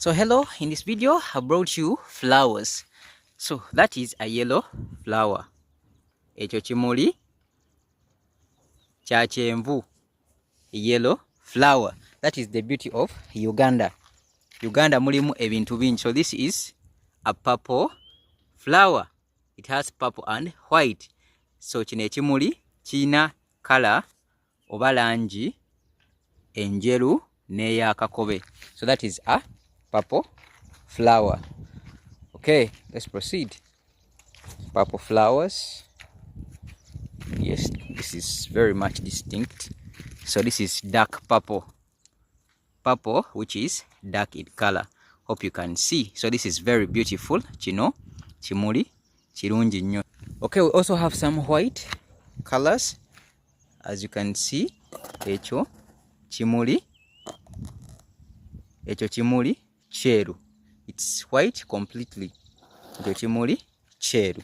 So hello, in this video I brought you flowers. So that is a yellow flower. Ekyo kimuli kya kyenvu, yellow flower. That is the beauty of Uganda. Uganda mulimu ebintu bingi. So this is a purple flower. It has purple and white. So kino ekimuli kirina color oba langi enjeru n'eya kakobe. So that is a purple flower. Okay, let's proceed. Purple flowers. Yes, this is very much distinct. So this is dark purple. Purple, which is dark in color. Hope you can see. So this is very beautiful. Kino kimuli kirungi nnyo. Okay, we also have some white colors. As you can see, ekyo kimuli kyeru. It's white completely. Ekyo kimuli kyeru.